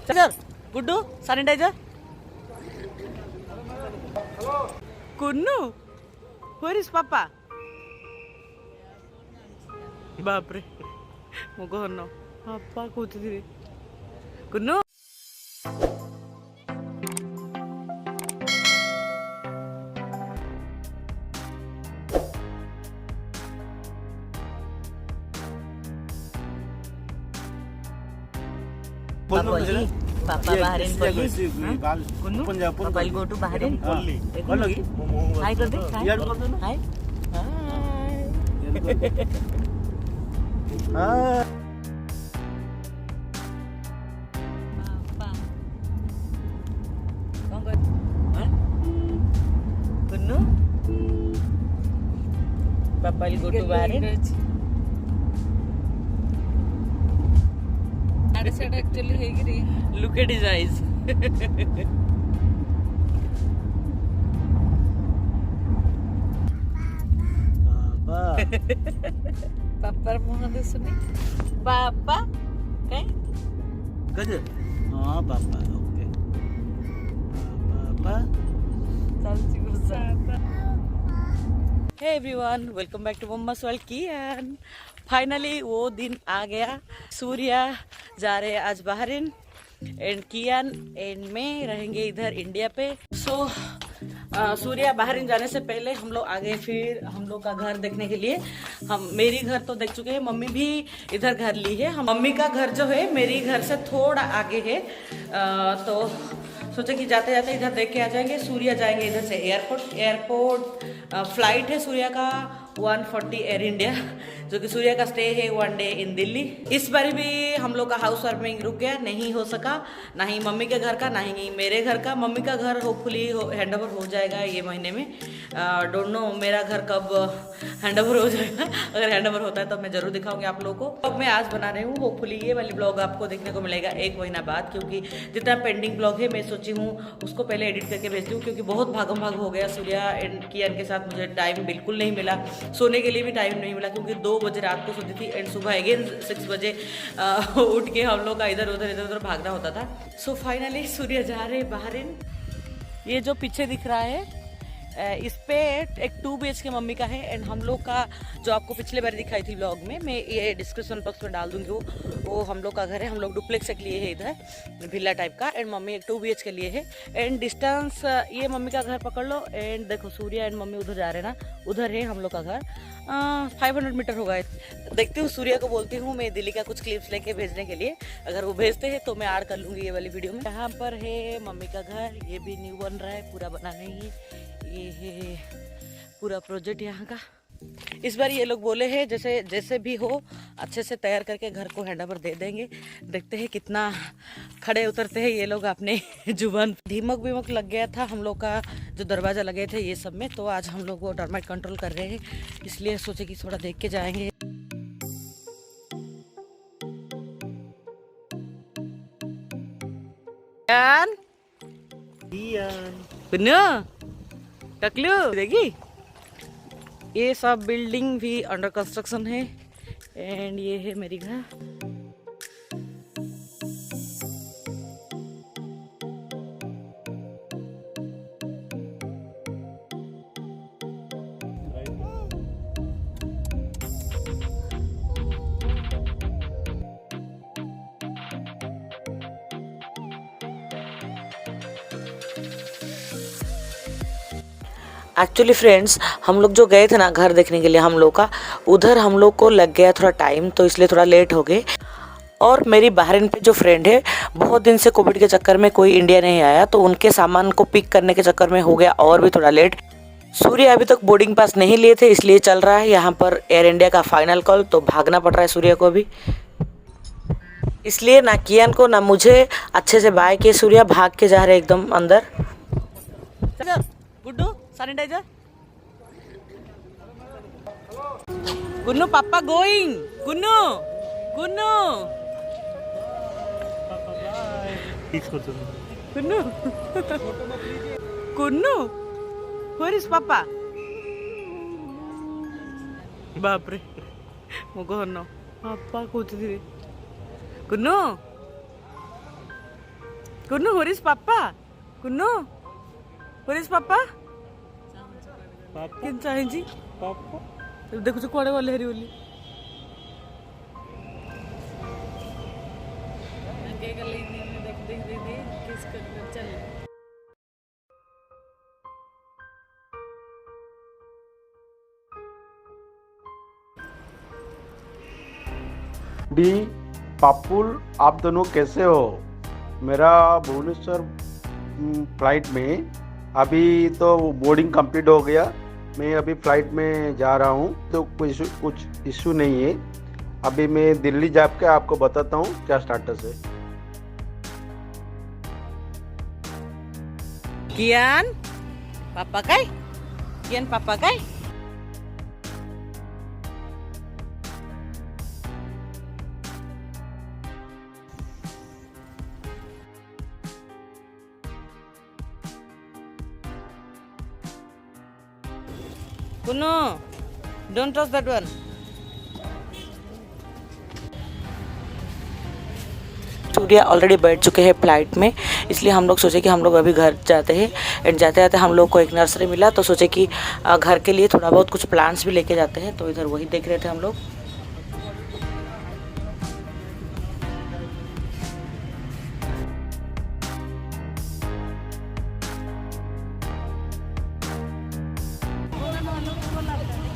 चल Guddu sanitizer Kunnu where is papa बाप रे मुको हन्नो पापा कूती Kunnu Papa Bahrain Polly. Kunnu Papa will go to Bahrain. Hi कर दे. Hi. Hi. Papa. कौन कर? Kunnu. Papa will go to Bahrain. actually look at his eyes Papa मुँह दे सुनी पापा कहीं गज हाँ पापा ओके पापा hey everyone welcome back to mumma's world Kian finally वो दिन आ गया सूर्या जा रहे आज बहरीन एंड कियान एंड मैं रहेंगे इधर इंडिया पे सो सूर्या बहरीन जाने से पहले हम लोग आगे फिर हम लोग का घर देखने के लिए हम मेरी घर तो देख चुके हैं मम्मी भी इधर घर ली है हम मम्मी का घर जो है मेरी घर से थोड़ा आगे है तो सोचे कि जाते जाते इधर देख के आ जाएंगे सूर्या जाएंगे इधर से एयरपोर्ट फ्लाइट है सूर्या का 140 एयर इंडिया जो कि सूर्या का स्टे है 1 डे इन दिल्ली इस बार भी हम लोग का हाउस वार्मिंग रुक गया नहीं हो सका ना ही मम्मी के घर का ना ही मेरे घर का मम्मी का घर होपफुली हैंड ओवर हो जाएगा ये महीने में डोंट नो मेरा घर कब हैंड ओवर हो जाएगा अगर हैंड ओवर होता है तो मैं जरूर दिखाऊंगी आप लोगों को अब मैं आज बना रही हूँ होपफुली ये वाली ब्लॉग आपको देखने को मिलेगा 1 महीना बाद क्योंकि जितना पेंडिंग ब्लॉग है मैं सोची हूँ उसको पहले एडिट करके भेजती हूँ क्योंकि बहुत भागम भाग हो गया सूर्या एंड कियान के साथ मुझे टाइम बिल्कुल नहीं मिला सोने के लिए भी टाइम नहीं मिला क्योंकि 2 बजे रात को सोती थी एंड सुबह अगेन 6 बजे उठ के हम लोग का इधर उधर भागना होता था सो फाइनली सूर्या जा रहे बहरीन ये जो पीछे दिख रहा है इस पे एक 2 BHK मम्मी का है एंड हम लोग का जो आपको पिछले बार दिखाई थी व्लॉग में मैं ये डिस्क्रिप्शन बॉक्स में डाल दूंगी वो हम लोग का घर है हम लोग डुप्लेक्स के लिए है इधर विला टाइप का एंड मम्मी एक 2 BHK के लिए है एंड डिस्टेंस ये मम्मी का घर पकड़ लो एंड देखो सूर्या एंड मम्मी उधर जा रहे हैं ना उधर है हम लोग का घर 500 मीटर होगा देखती हूँ सूर्या को बोलती हूँ मैं दिल्ली का कुछ क्लिप्स लेके भेजने के लिए अगर वो भेजते हैं तो मैं ऐड कर लूँगी ये वाली वीडियो में यहाँ पर है मम्मी का घर ये भी न्यू बन रहा है पूरा बना नहीं है ये है पूरा प्रोजेक्ट यहाँ का इस बार ये लोग बोले हैं जैसे भी हो अच्छे से तैयार करके घर को हैंडओवर दे देंगे देखते हैं कितना खड़े उतरते हैं ये लोग अपने जुबान ढीमक लग गया था हम लोग का जो दरवाज़ा लगे थे ये सब में तो आज हम लोग वो टर्माइट कंट्रोल कर रहे हैं इसलिए सोचे कि थोड़ा देख के जाएंगे टकलू देखी ये सब बिल्डिंग भी अंडर कंस्ट्रक्शन है एंड ये है मेरी घर एक्चुअली फ्रेंड्स हम लोग जो गए थे ना घर देखने के लिए हम लोग का उधर हम लोग को लग गया थोड़ा टाइम तो इसलिए थोड़ा लेट हो गए और मेरी बहरीन पे जो फ्रेंड है बहुत दिन से कोविड के चक्कर में कोई इंडिया नहीं आया तो उनके सामान को पिक करने के चक्कर में हो गया और भी थोड़ा लेट सूर्य अभी तक बोर्डिंग पास नहीं लिए थे इसलिए चल रहा है यहाँ पर एयर इंडिया का फाइनल कॉल तो भागना पड़ रहा है सूर्य को अभी इसलिए ना कियान को ना मुझे अच्छे से बाय किए सूर्य भाग के जा रहे एकदम अंदर गुड्डू सैनिटाइजर गुन्नू पापा going Gunnu Gunnu Gunnu Gunnu where is पापा बाप रे मुको हन्नो पापा कूती गुन्नू कुन्नू हुरिस पापा कुन्नू हुरिस पापा किन चाहिए पापा देखो जो कुआड़े वाले हरी बोली डी पापुल, आप दोनों कैसे हो? मेरा भुवनेश्वर फ्लाइट में अभी तो बोर्डिंग कंप्लीट हो गया। मैं अभी फ्लाइट में जा रहा हूँ, तो कुछ इशू नहीं है। अभी मैं दिल्ली जाके आपको बताता हूँ क्या स्टेटस है। कियान पापा काय कियान पापा काय Kunnu don't touch that one. Surya already बैठ चुके हैं फ्लाइट में, इसलिए हम लोग सोचे कि हम लोग अभी घर जाते हैं। एंड जाते जाते हम लोग को एक नर्सरी मिला, तो सोचे कि घर के लिए थोड़ा बहुत कुछ प्लांट्स भी लेके जाते हैं। तो इधर वही देख रहे थे हम लोग।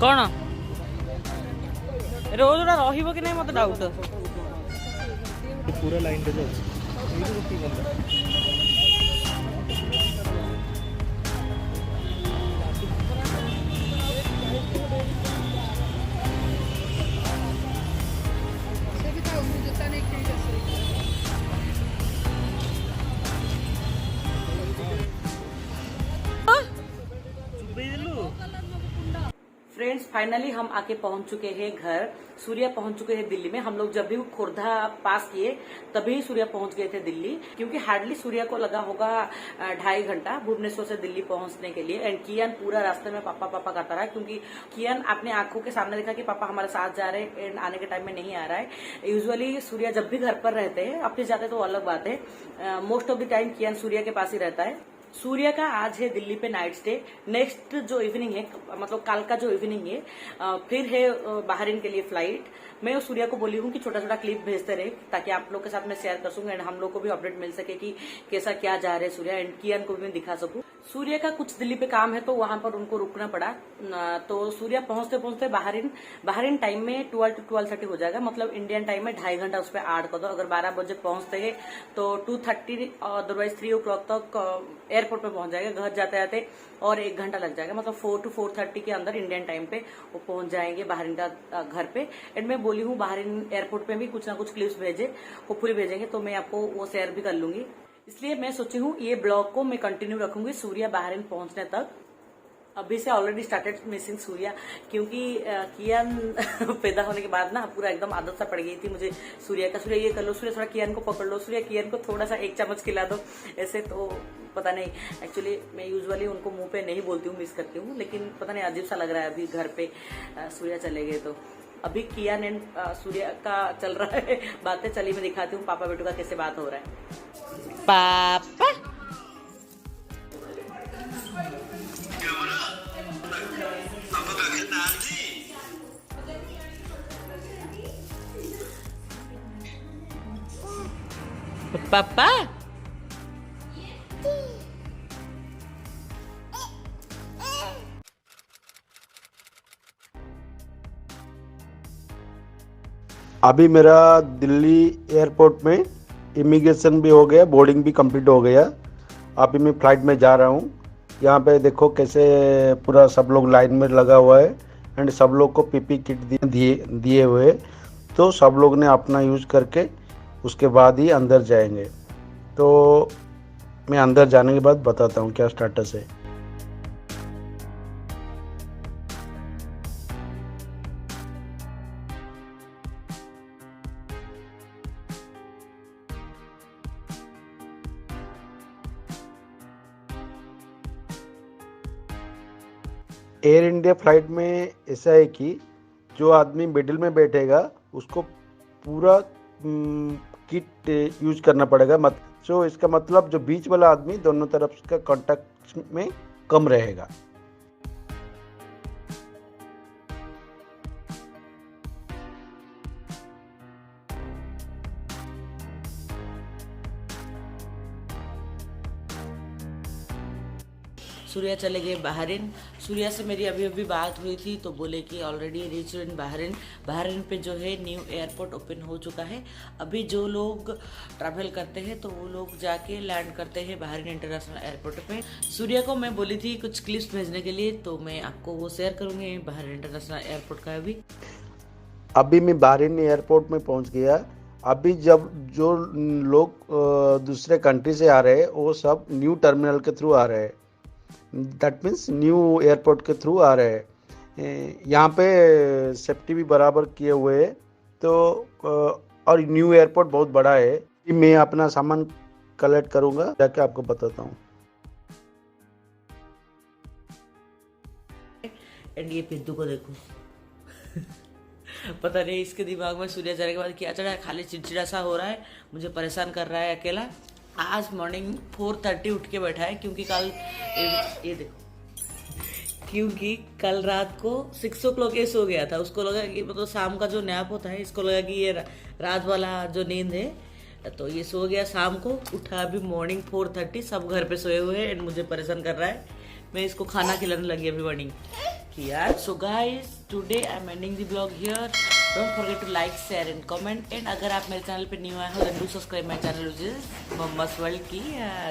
कौन रोज रहिबो कि नहीं मत डाउट पूरा लाइन पे फ्रेंड्स फाइनली हम आके पहुंच चुके हैं घर। सूर्या पहुंच चुके हैं दिल्ली में। हम लोग जब भी खुर्दा पास किए तभी सूर्या पहुंच गए थे दिल्ली, क्योंकि हार्डली सूर्या को लगा होगा 2.5 घंटा भुवनेश्वर से दिल्ली पहुंचने के लिए। एंड कियान पूरा रास्ते में पापा पापा करता रहा, क्योंकि कियान अपने आंखों के सामने देखा कि पापा हमारे साथ जा रहे हैं एंड आने के टाइम में नहीं आ रहा है। यूजुअली सूर्या जब भी घर पर रहते हैं, अपने जाते तो अलग बात है, मोस्ट ऑफ द टाइम कियान सूर्या के पास ही रहता है। सूर्या का आज है दिल्ली पे नाइट स्टे। नेक्स्ट जो इवनिंग है, मतलब कल का जो इवनिंग है, फिर है बहरीन के लिए फ्लाइट। मैं सूर्या को बोली हूँ कि छोटा छोटा क्लिप भेजते रहे, ताकि आप लोग के साथ मैं शेयर कर सकूं एंड हम लोग को भी अपडेट मिल सके कि कैसा क्या जा रहा है सूर्या, एंड कियान को भी मैं दिखा सकूं। सूर्या का कुछ दिल्ली पे काम है, तो वहां पर उनको रुकना पड़ा। तो सूर्या पहुंचते पहुंचते बहरीन टाइम में 12 to 12:30 हो जाएगा, मतलब इंडियन टाइम में 2.5 घंटा उस पर ऐड कर दो। अगर 12 बजे पहुंचते हैं तो 2:30 अदरवाइज 3 o'clock तक एयरपोर्ट पे पहुंच जाएगा। घर जाते जाते और 1 घंटा लग जाएगा, मतलब 4 to 4:30 के अंदर इंडियन टाइम पे वो पहुंच जाएंगे बहरीन का घर पे। एंड मैं बोली हूँ बहरीन एयरपोर्ट पे भी कुछ ना कुछ क्लिप्स भेजे, होपफुली भेजेंगे, तो मैं आपको वो शेयर भी कर लूंगी। इसलिए मैं सोची हूँ ये ब्लॉग को मैं कंटिन्यू रखूंगी सूर्या बहरीन पहुंचने तक। अभी से ऑलरेडी स्टार्टेड मिसिंग सूर्या, क्योंकि कियान पैदा होने के बाद ना पूरा एकदम आदत सा पड़ गई थी मुझे सूर्या का। सूर्या ये कर लो, सूर्या थोड़ा कियान को पकड़ लो, सूर्या कियान को थोड़ा सा 1 चम्मच खिला दो, ऐसे। तो पता नहीं, एक्चुअली मैं यूजुअली उनको मुंह पे नहीं बोलती हूँ, मिस करती हूँ, लेकिन पता नहीं अजीब सा लग रहा है अभी घर पे सूर्या चले गए। तो अभी कियान एंड सूर्या का चल रहा है बातें। चलिए मैं दिखाती हूँ पापा बेटू का कैसे बात हो रहा है। पापा पापा अभी मेरा दिल्ली एयरपोर्ट में इमिग्रेशन भी हो गया, बोर्डिंग भी कंप्लीट हो गया। अभी मैं फ्लाइट में जा रहा हूँ। यहाँ पे देखो कैसे पूरा सब लोग लाइन में लगा हुआ है एंड सब लोग को पीपी किट दिए हुए। तो सब लोग ने अपना यूज़ करके उसके बाद ही अंदर जाएंगे। तो मैं अंदर जाने के बाद बताता हूँ क्या स्टेटस है। एयर इंडिया फ्लाइट में ऐसा है कि जो आदमी मिडिल में बैठेगा उसको पूरा किट यूज करना पड़ेगा। मत सो इसका मतलब जो बीच वाला आदमी दोनों तरफ का कांटेक्ट में कम रहेगा। सूर्या चले गए बहरीन। सूर्या से मेरी अभी अभी बात हुई थी तो बोले कि ऑलरेडी रीच इन बहरीन। बहरीन पे जो है न्यू एयरपोर्ट ओपन हो चुका है। अभी जो लोग ट्रैवल करते हैं तो वो लोग जाके लैंड करते हैं बहरीन इंटरनेशनल एयरपोर्ट पे। सूर्या को मैं बोली थी कुछ क्लिप्स भेजने के लिए, तो मैं आपको वो शेयर करूँगी बहरीन इंटरनेशनल एयरपोर्ट का। अभी मैं बहरीन एयरपोर्ट में पहुंच गया। अभी जब जो लोग दूसरे कंट्री से आ रहे हैं वो सब न्यू टर्मिनल के थ्रू आ रहे हैं, दैट मीन्स न्यू एयरपोर्ट के थ्रू आ रहे हैं। यहाँ पे सेफ्टी भी बराबर किए हुए हैं, तो और न्यू एयरपोर्ट बहुत बड़ा है। मैं अपना सामान कलेक्ट करूँगा, जाके आपको बताता हूँ। एंड ये पिद्दू को देखो पता नहीं इसके दिमाग में सूर्य जाने के बाद क्या चढ़ा है, खाली चिड़चिड़ा सा हो रहा है, मुझे परेशान कर रहा है अकेला। आज मॉर्निंग 4:30 उठ के बैठा है क्योंकि कल ये देखो, क्योंकि कल रात को 6 o'clock ये सो गया था। उसको लगा कि मतलब शाम का जो नैप होता है, इसको लगा कि ये रात वाला जो नींद है, तो ये सो गया शाम को। उठा अभी मॉर्निंग 4:30, सब घर पे सोए हुए हैं एंड मुझे परेशान कर रहा है। मैं इसको खाना खिलाने लगी अभी मॉर्निंग कि यार। So guys, today I am ending the blog here. Don't forget to like, share and comment. And अगर आप मेरे चैनल पे न्यू आए हो then do subscribe my channel, which is mumma's world की।